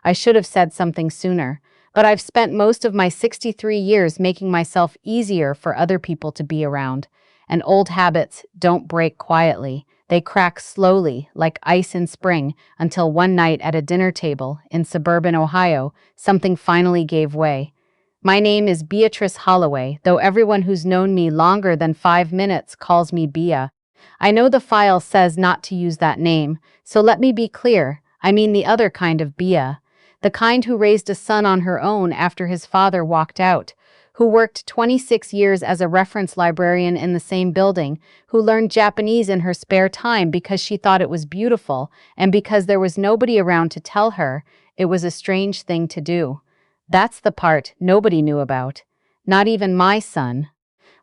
I should have said something sooner, but I've spent most of my 63 years making myself easier for other people to be around. And old habits don't break quietly. They crack slowly, like ice in spring, until one night at a dinner table in suburban Ohio, something finally gave way. My name is Beatrice Holloway, though everyone who's known me longer than 5 minutes calls me Bea. I know the file says not to use that name, so let me be clear. I mean the other kind of Bea. The kind who raised a son on her own after his father walked out, who worked 26 years as a reference librarian in the same building, who learned Japanese in her spare time because she thought it was beautiful and because there was nobody around to tell her it was a strange thing to do. That's the part nobody knew about. Not even my son.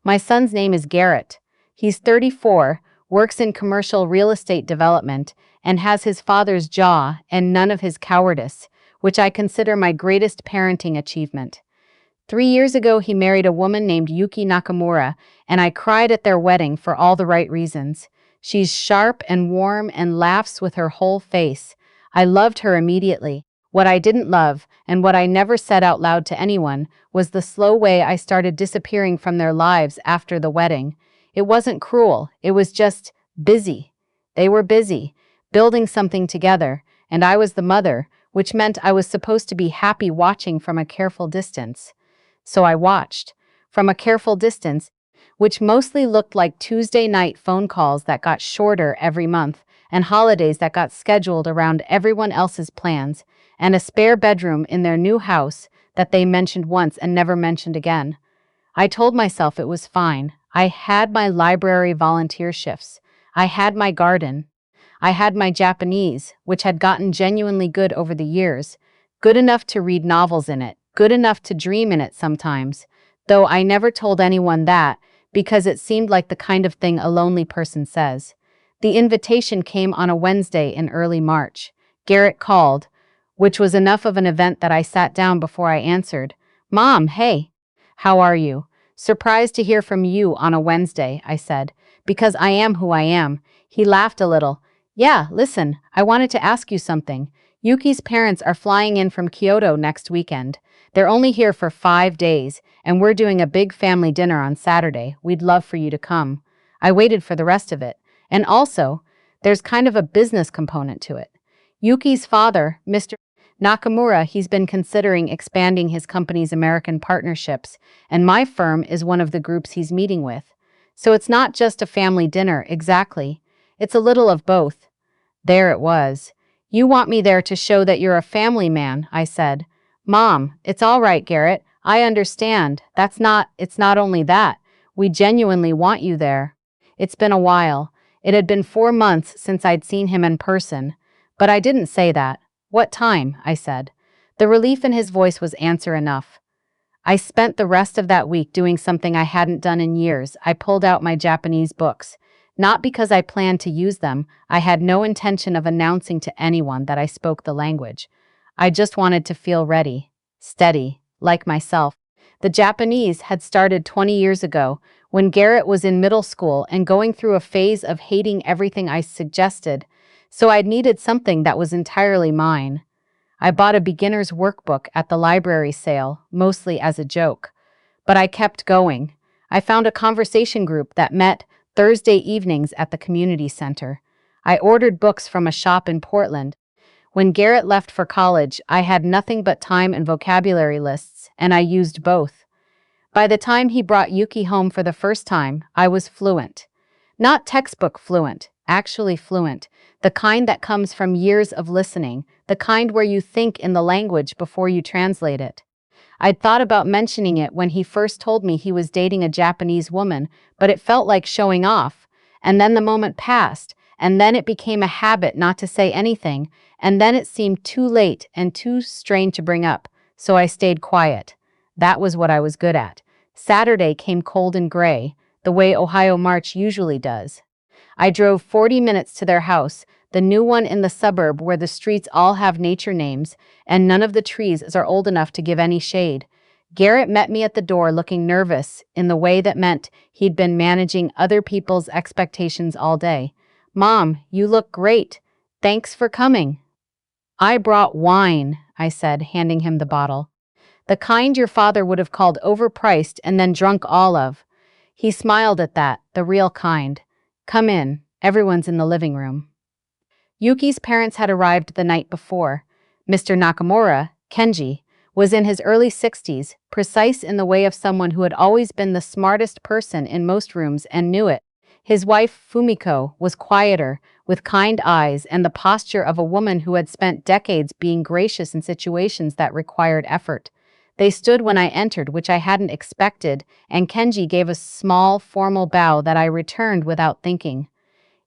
My son's name is Garrett. He's 34, works in commercial real estate development, and has his father's jaw and none of his cowardice, which I consider my greatest parenting achievement. 3 years ago, he married a woman named Yuki Nakamura, and I cried at their wedding for all the right reasons. She's sharp and warm and laughs with her whole face. I loved her immediately. What I didn't love, and what I never said out loud to anyone, was the slow way I started disappearing from their lives after the wedding. It wasn't cruel, it was just busy. They were busy, building something together, and I was the mother, which meant I was supposed to be happy watching from a careful distance. So I watched, from a careful distance, which mostly looked like Tuesday night phone calls that got shorter every month, and holidays that got scheduled around everyone else's plans, and a spare bedroom in their new house that they mentioned once and never mentioned again. I told myself it was fine. I had my library volunteer shifts. I had my garden. I had my Japanese, which had gotten genuinely good over the years, good enough to read novels in it, good enough to dream in it sometimes, though I never told anyone that because it seemed like the kind of thing a lonely person says. The invitation came on a Wednesday in early March. Garrett called, which was enough of an event that I sat down before I answered. "Mom, hey. How are you? Surprised to hear from you on a Wednesday," I said, "because I am who I am." He laughed a little. "Yeah, listen, I wanted to ask you something. Yuki's parents are flying in from Kyoto next weekend. They're only here for 5 days, and we're doing a big family dinner on Saturday. We'd love for you to come." I waited for the rest of it. And also, there's kind of a business component to it. Yuki's father, Mr. Nakamura, he's been considering expanding his company's American partnerships, and my firm is one of the groups he's meeting with. So it's not just a family dinner, exactly. It's a little of both. There it was. "You want me there to show that you're a family man," I said. "Mom, it's all right, Garrett. I understand. It's not only that. We genuinely want you there." It's been a while. It had been 4 months since I'd seen him in person, but I didn't say that. "What time?" I said. The relief in his voice was answer enough. I spent the rest of that week doing something I hadn't done in years. I pulled out my Japanese books. Not because I planned to use them. I had no intention of announcing to anyone that I spoke the language. I just wanted to feel ready, steady, like myself. The Japanese had started 20 years ago, when Garrett was in middle school and going through a phase of hating everything I suggested, so I'd needed something that was entirely mine. I bought a beginner's workbook at the library sale, mostly as a joke. But I kept going. I found a conversation group that met Thursday evenings at the community center. I ordered books from a shop in Portland. When Garrett left for college, I had nothing but time and vocabulary lists, and I used both. By the time he brought Yuki home for the first time, I was fluent. Not textbook fluent, actually fluent, the kind that comes from years of listening, the kind where you think in the language before you translate it. I'd thought about mentioning it when he first told me he was dating a Japanese woman, but it felt like showing off. And then the moment passed, and then it became a habit not to say anything, and then it seemed too late and too strange to bring up, so I stayed quiet. That was what I was good at. Saturday came cold and gray, the way Ohio March usually does. I drove 40 minutes to their house, the new one in the suburb where the streets all have nature names, and none of the trees are old enough to give any shade. Garrett met me at the door looking nervous in the way that meant he'd been managing other people's expectations all day. "Mom, you look great. Thanks for coming." "I brought wine," I said, handing him the bottle. The kind your father would have called overpriced and then drunk all of. He smiled at that, the real kind. Come in, everyone's in the living room. Yuki's parents had arrived the night before. Mr. Nakamura, Kenji, was in his early 60s, precise in the way of someone who had always been the smartest person in most rooms and knew it. His wife, Fumiko, was quieter, with kind eyes and the posture of a woman who had spent decades being gracious in situations that required effort. They stood when I entered, which I hadn't expected, and Kenji gave a small, formal bow that I returned without thinking.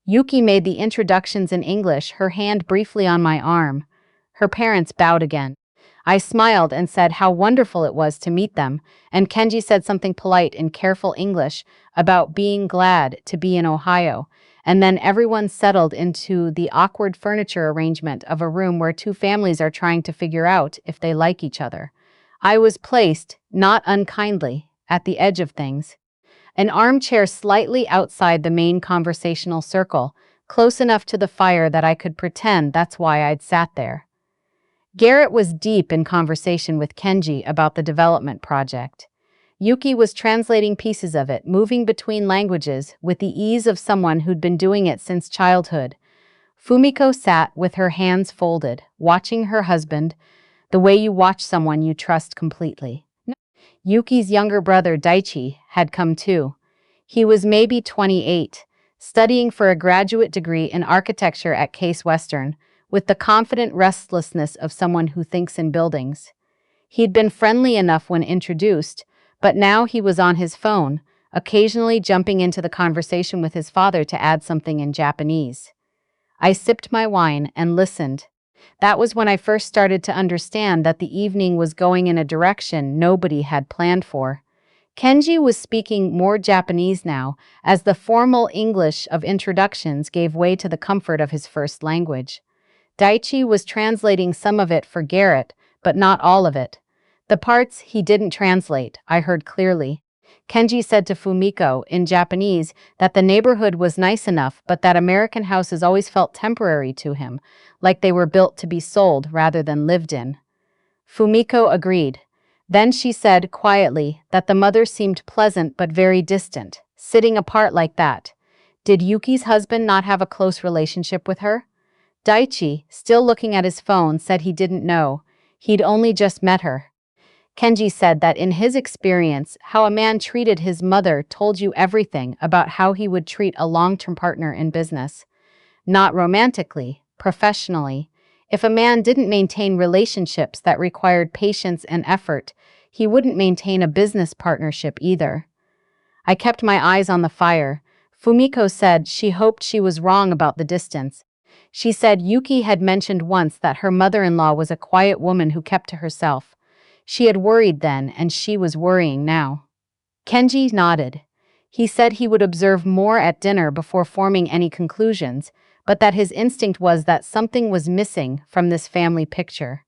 Yuki made the introductions in English, her hand briefly on my arm. Her parents bowed again. I smiled and said how wonderful it was to meet them, and Kenji said something polite in careful English about being glad to be in Ohio, and then everyone settled into the awkward furniture arrangement of a room where two families are trying to figure out if they like each other. I was placed, not unkindly, at the edge of things. An armchair slightly outside the main conversational circle, close enough to the fire that I could pretend that's why I'd sat there. Garrett was deep in conversation with Kenji about the development project. Yuki was translating pieces of it, moving between languages with the ease of someone who'd been doing it since childhood. Fumiko sat with her hands folded, watching her husband, the way you watch someone you trust completely. Yuki's younger brother, Daichi, had come too. He was maybe 28, studying for a graduate degree in architecture at Case Western, with the confident restlessness of someone who thinks in buildings. He'd been friendly enough when introduced, but now he was on his phone, occasionally jumping into the conversation with his father to add something in Japanese. I sipped my wine and listened. That was when I first started to understand that the evening was going in a direction nobody had planned for. Kenji was speaking more Japanese now, as the formal English of introductions gave way to the comfort of his first language. Daichi was translating some of it for Garrett, but not all of it. The parts he didn't translate, I heard clearly. Kenji said to Fumiko, in Japanese, that the neighborhood was nice enough, but that American houses always felt temporary to him, like they were built to be sold rather than lived in. Fumiko agreed. Then she said quietly that the mother seemed pleasant but very distant, sitting apart like that. Did Yuki's husband not have a close relationship with her? Daichi, still looking at his phone, said he didn't know. He'd only just met her. Kenji said that in his experience, how a man treated his mother told you everything about how he would treat a long-term partner in business. Not romantically, professionally. If a man didn't maintain relationships that required patience and effort, he wouldn't maintain a business partnership either. I kept my eyes on the fire. Fumiko said she hoped she was wrong about the distance. She said Yuki had mentioned once that her mother-in-law was a quiet woman who kept to herself. She had worried then, and she was worrying now. Kenji nodded. He said he would observe more at dinner before forming any conclusions, but that his instinct was that something was missing from this family picture.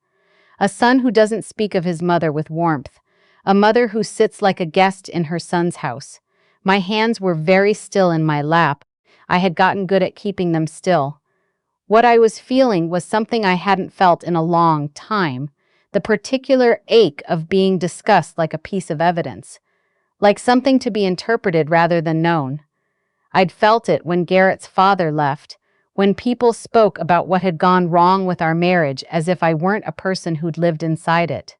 A son who doesn't speak of his mother with warmth. A mother who sits like a guest in her son's house. My hands were very still in my lap. I had gotten good at keeping them still. What I was feeling was something I hadn't felt in a long time. The particular ache of being discussed like a piece of evidence. Like something to be interpreted rather than known. I'd felt it when Garrett's father left, when people spoke about what had gone wrong with our marriage as if I weren't a person who'd lived inside it.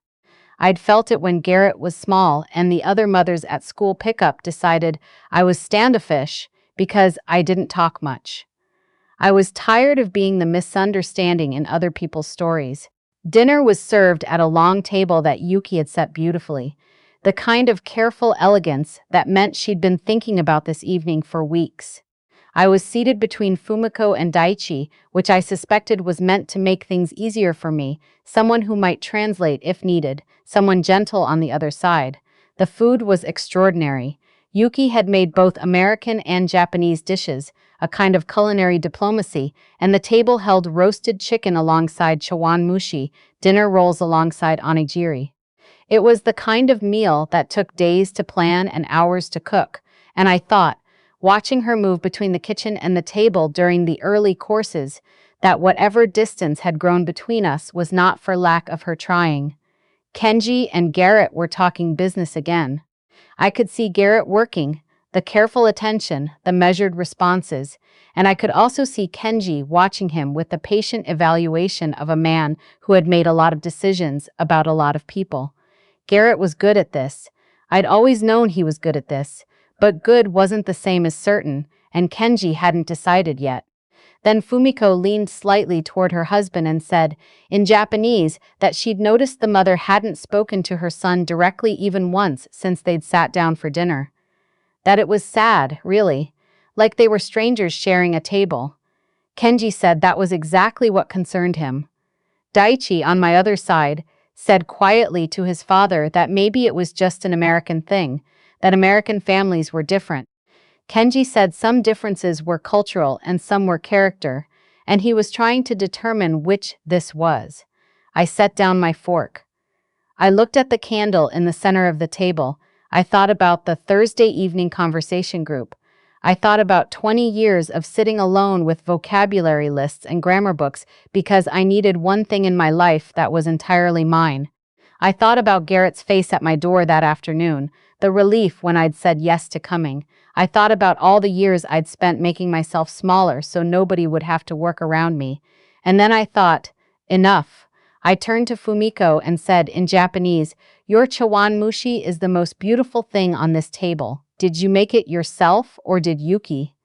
I'd felt it when Garrett was small and the other mothers at school pickup decided I was standoffish because I didn't talk much. I was tired of being the misunderstanding in other people's stories. Dinner was served at a long table that Yuki had set beautifully, the kind of careful elegance that meant she'd been thinking about this evening for weeks. I was seated between Fumiko and Daichi, which I suspected was meant to make things easier for me, someone who might translate if needed, someone gentle on the other side. The food was extraordinary. Yuki had made both American and Japanese dishes, a kind of culinary diplomacy, and the table held roasted chicken alongside chawanmushi, dinner rolls alongside onigiri. It was the kind of meal that took days to plan and hours to cook, and I thought, watching her move between the kitchen and the table during the early courses, that whatever distance had grown between us was not for lack of her trying. Kenji and Garrett were talking business again. I could see Garrett working, the careful attention, the measured responses, and I could also see Kenji watching him with the patient evaluation of a man who had made a lot of decisions about a lot of people. Garrett was good at this. I'd always known he was good at this, but good wasn't the same as certain, and Kenji hadn't decided yet. Then Fumiko leaned slightly toward her husband and said, in Japanese, that she'd noticed the mother hadn't spoken to her son directly even once since they'd sat down for dinner. That it was sad, really, like they were strangers sharing a table. Kenji said that was exactly what concerned him. Daichi, on my other side, said quietly to his father that maybe it was just an American thing, that American families were different. Kenji said some differences were cultural and some were character, and he was trying to determine which this was. I set down my fork. I looked at the candle in the center of the table. I thought about the Thursday evening conversation group. I thought about 20 years of sitting alone with vocabulary lists and grammar books because I needed one thing in my life that was entirely mine. I thought about Garrett's face at my door that afternoon, the relief when I'd said yes to coming. I thought about all the years I'd spent making myself smaller so nobody would have to work around me. And then I thought, enough. I turned to Fumiko and said in Japanese, your chawanmushi is the most beautiful thing on this table. Did you make it yourself or did Yuki?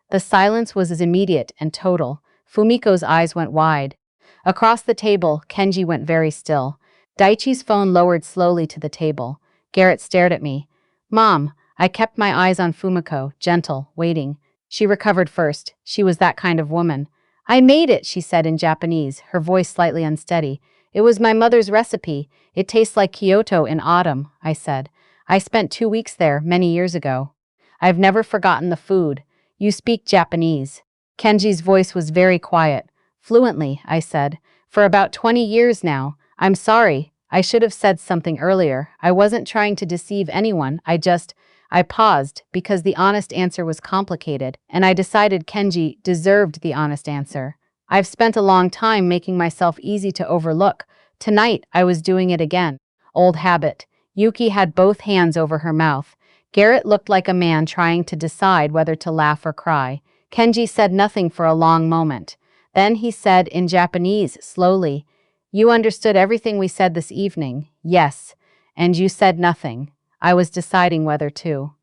The silence was as immediate and total. Fumiko's eyes went wide. Across the table, Kenji went very still. Daichi's phone lowered slowly to the table. Garrett stared at me. Mom, I kept my eyes on Fumiko, gentle, waiting. She recovered first. She was that kind of woman. I made it, she said in Japanese, her voice slightly unsteady. It was my mother's recipe. It tastes like Kyoto in autumn, I said. I spent 2 weeks there many years ago. I've never forgotten the food. You speak Japanese. Kenji's voice was very quiet. Fluently, I said. For about 20 years now. I'm sorry. I should have said something earlier. I wasn't trying to deceive anyone. I paused because the honest answer was complicated, and I decided Kenji deserved the honest answer. I've spent a long time making myself easy to overlook. Tonight, I was doing it again. Old habit. Yuki had both hands over her mouth. Garrett looked like a man trying to decide whether to laugh or cry. Kenji said nothing for a long moment. Then he said in Japanese, slowly, you understood everything we said this evening, yes, and you said nothing. I was deciding whether to.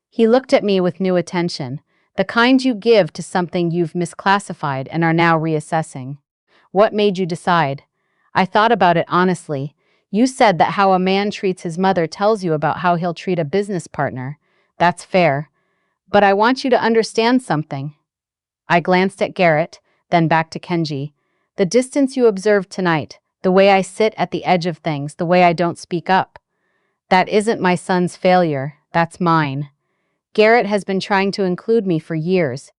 He looked at me with new attention, the kind you give to something you've misclassified and are now reassessing. What made you decide? I thought about it honestly. You said that how a man treats his mother tells you about how he'll treat a business partner. That's fair. But I want you to understand something. I glanced at Garrett, then back to Kenji. The distance you observed tonight, the way I sit at the edge of things, the way I don't speak up. That isn't my son's failure, that's mine. Garrett has been trying to include me for years.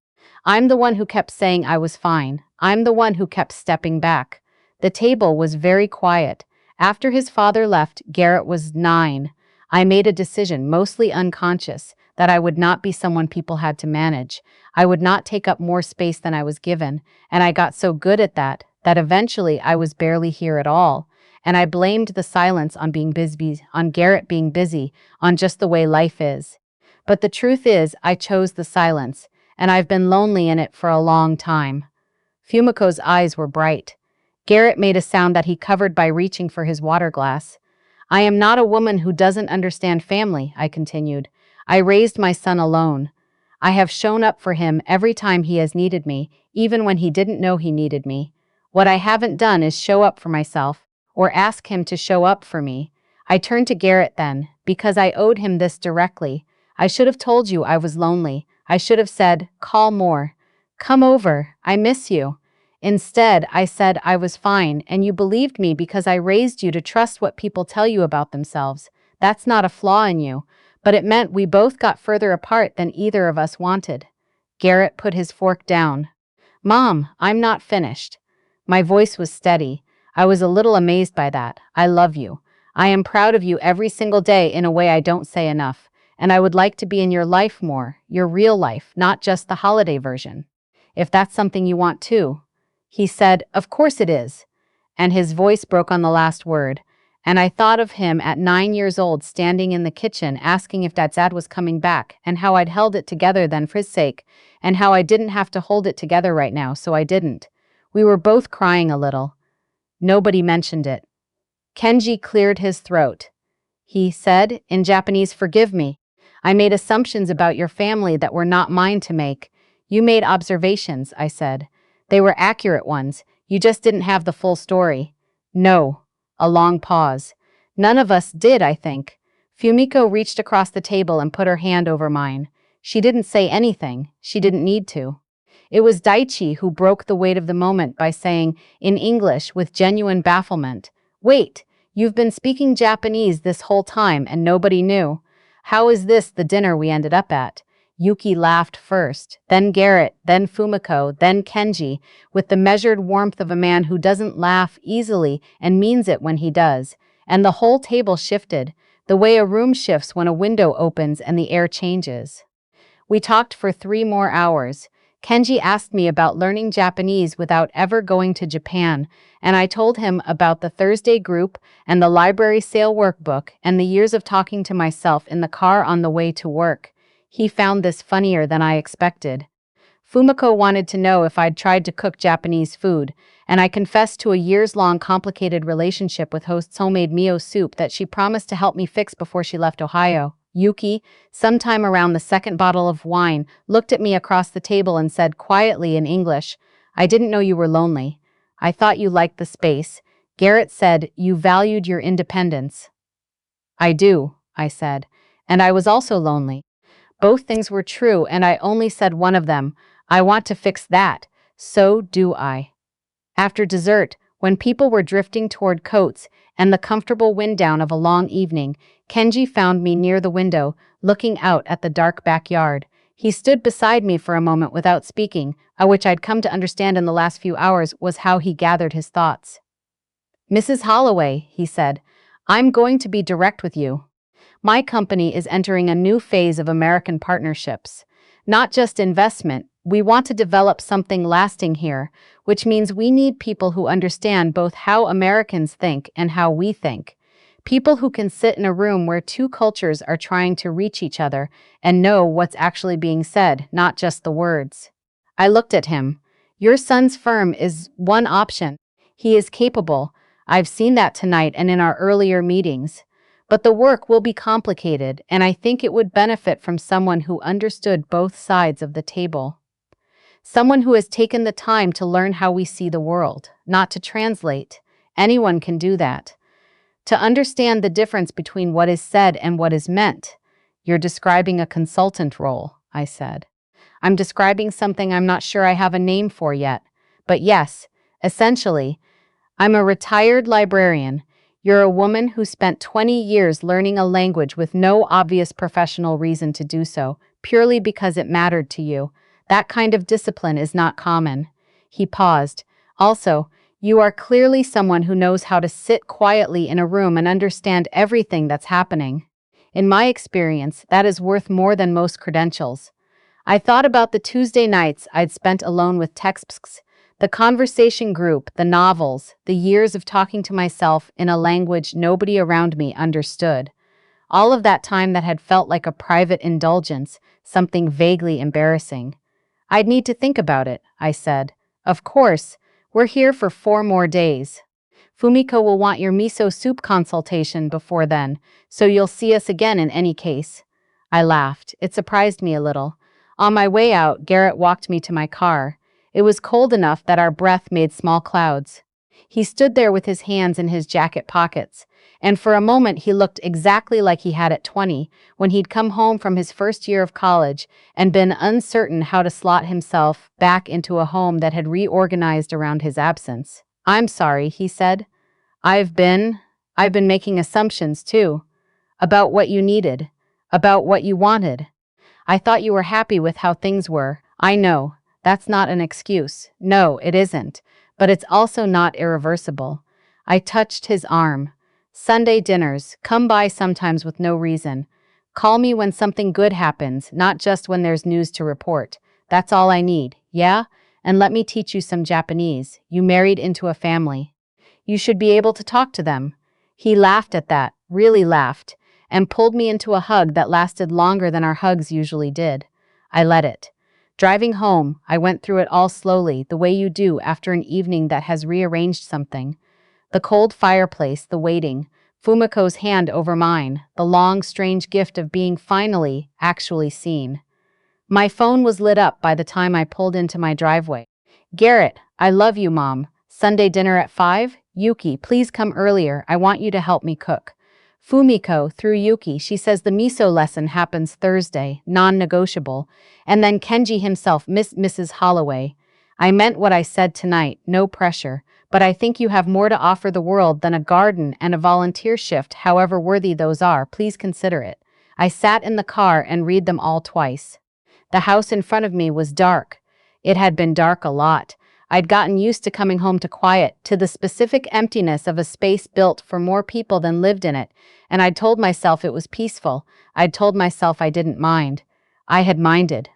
I'm the one who kept saying I was fine. I'm the one who kept stepping back. The table was very quiet. After his father left, Garrett was 9. I made a decision, mostly unconscious, that I would not be someone people had to manage. I would not take up more space than I was given, and I got so good at that eventually I was barely here at all. And I blamed the silence on being busy, on Garrett being busy, on just the way life is. But the truth is, I chose the silence, and I've been lonely in it for a long time. Fumiko's eyes were bright. Garrett made a sound that he covered by reaching for his water glass. I am not a woman who doesn't understand family, I continued. I raised my son alone. I have shown up for him every time he has needed me, even when he didn't know he needed me. What I haven't done is show up for myself, or ask him to show up for me. I turned to Garrett then, because I owed him this directly. I should have told you I was lonely. I should have said, call more. Come over, I miss you. Instead, I said I was fine, and you believed me because I raised you to trust what people tell you about themselves. That's not a flaw in you, but it meant we both got further apart than either of us wanted. Garrett put his fork down. Mom, I'm not finished. My voice was steady. I was a little amazed by that. I love you. I am proud of you every single day in a way I don't say enough, and I would like to be in your life more, your real life, not just the holiday version. If that's something you want too. He said, "Of course it is." And his voice broke on the last word. And I thought of him at 9 years old standing in the kitchen asking if Dad was coming back, and how I'd held it together then for his sake, and how I didn't have to hold it together right now, so I didn't. We were both crying a little. Nobody mentioned it. Kenji cleared his throat. He said, in Japanese, "Forgive me. I made assumptions about your family that were not mine to make." "You made observations," I said. "They were accurate ones. You just didn't have the full story." "No." A long pause. "None of us did, I think." Fumiko reached across the table and put her hand over mine. She didn't say anything. She didn't need to. It was Daichi who broke the weight of the moment by saying, in English with genuine bafflement, "Wait, you've been speaking Japanese this whole time and nobody knew. How is this the dinner we ended up at?" Yuki laughed first, then Garrett, then Fumiko, then Kenji, with the measured warmth of a man who doesn't laugh easily and means it when he does. And the whole table shifted, the way a room shifts when a window opens and the air changes. We talked for 3 more hours. Kenji asked me about learning Japanese without ever going to Japan, and I told him about the Thursday group and the library sale workbook and the years of talking to myself in the car on the way to work. He found this funnier than I expected. Fumiko wanted to know if I'd tried to cook Japanese food, and I confessed to a years-long complicated relationship with host's homemade miso soup that she promised to help me fix before she left Ohio. Yuki, sometime around the second bottle of wine, looked at me across the table and said quietly in English, "I didn't know you were lonely. I thought you liked the space." Garrett said, "You valued your independence." "I do," I said, "and I was also lonely." Both things were true, and I only said one of them. "I want to fix that." "So do I." After dessert, when people were drifting toward coats and the comfortable wind down of a long evening, Kenji found me near the window, looking out at the dark backyard. He stood beside me for a moment without speaking, which I'd come to understand in the last few hours was how he gathered his thoughts. "Mrs. Holloway," he said, "I'm going to be direct with you. My company is entering a new phase of American partnerships. Not just investment, we want to develop something lasting here, which means we need people who understand both how Americans think and how we think. People who can sit in a room where two cultures are trying to reach each other and know what's actually being said, not just the words." I looked at him. "Your son's firm is one option. He is capable. I've seen that tonight and in our earlier meetings. But the work will be complicated, and I think it would benefit from someone who understood both sides of the table. Someone who has taken the time to learn how we see the world, not to translate. Anyone can do that. To understand the difference between what is said and what is meant." "You're describing a consultant role," I said. "I'm describing something I'm not sure I have a name for yet. But yes, essentially, I'm a retired librarian. You're a woman who spent 20 years learning a language with no obvious professional reason to do so, purely because it mattered to you. That kind of discipline is not common." He paused. "Also, you are clearly someone who knows how to sit quietly in a room and understand everything that's happening. In my experience, that is worth more than most credentials." I thought about the Tuesday nights I'd spent alone with textbooks, the conversation group, the novels, the years of talking to myself in a language nobody around me understood. All of that time that had felt like a private indulgence, something vaguely embarrassing. "I'd need to think about it," I said. "Of course, we're here for 4 more days. Fumiko will want your miso soup consultation before then, so you'll see us again in any case." I laughed. It surprised me a little. On my way out, Garrett walked me to my car. It was cold enough that our breath made small clouds. He stood there with his hands in his jacket pockets, and for a moment he looked exactly like he had at 20, when he'd come home from his first year of college and been uncertain how to slot himself back into a home that had reorganized around his absence. "I'm sorry," he said. I've been making assumptions too, about what you needed, about what you wanted. I thought you were happy with how things were. I know. That's not an excuse. No, it isn't. But it's also not irreversible." I touched his arm. "Sunday dinners, come by sometimes with no reason. Call me when something good happens, not just when there's news to report. That's all I need, yeah?" And let me teach you some Japanese. You married into a family. You should be able to talk to them." He laughed at that, really laughed, and pulled me into a hug that lasted longer than our hugs usually did. I let it. Driving home, I went through it all slowly, the way you do after an evening that has rearranged something. The cold fireplace, the waiting, Fumiko's hand over mine, the long, strange gift of being finally, actually seen. My phone was lit up by the time I pulled into my driveway. "Garrett, I love you, Mom. Sunday dinner at 5? Yuki, please come earlier. I want you to help me cook." Fumiko, through Yuki, she says the miso lesson happens Thursday, non-negotiable. And then Kenji himself, Mrs. Holloway. "I meant what I said tonight, no pressure. But I think you have more to offer the world than a garden and a volunteer shift, however worthy those are. Please consider it." I sat in the car and read them all twice. The house in front of me was dark. It had been dark a lot. I'd gotten used to coming home to quiet, to the specific emptiness of a space built for more people than lived in it, and I'd told myself it was peaceful. I'd told myself I didn't mind. I'd minded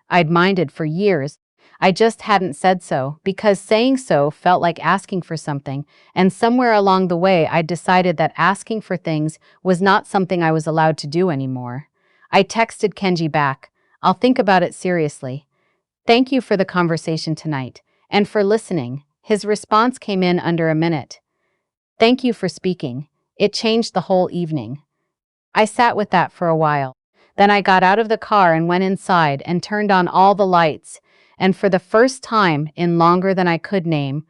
for years. I just hadn't said so, because saying so felt like asking for something, and somewhere along the way I'd decided that asking for things was not something I was allowed to do anymore. I texted Kenji back. "I'll think about it seriously. Thank you for the conversation tonight, and for listening." His response came in under a minute. "Thank you for speaking. It changed the whole evening." I sat with that for a while. Then I got out of the car and went inside and turned on all the lights, and for the first time in longer than I could name,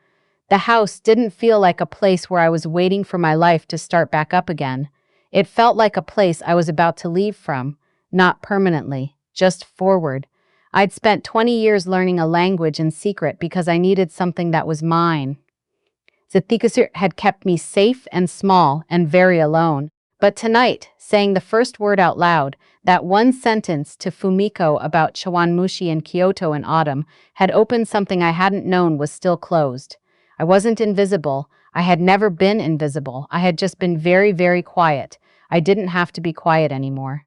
the house didn't feel like a place where I was waiting for my life to start back up again. It felt like a place I was about to leave from, not permanently, just forward. I'd spent 20 years learning a language in secret because I needed something that was mine. The Thikasur had kept me safe and small and very alone. But tonight, saying the first word out loud, that one sentence to Fumiko about chawanmushi in Kyoto in autumn, had opened something I hadn't known was still closed. I wasn't invisible. I had never been invisible. I had just been very, very quiet. I didn't have to be quiet anymore.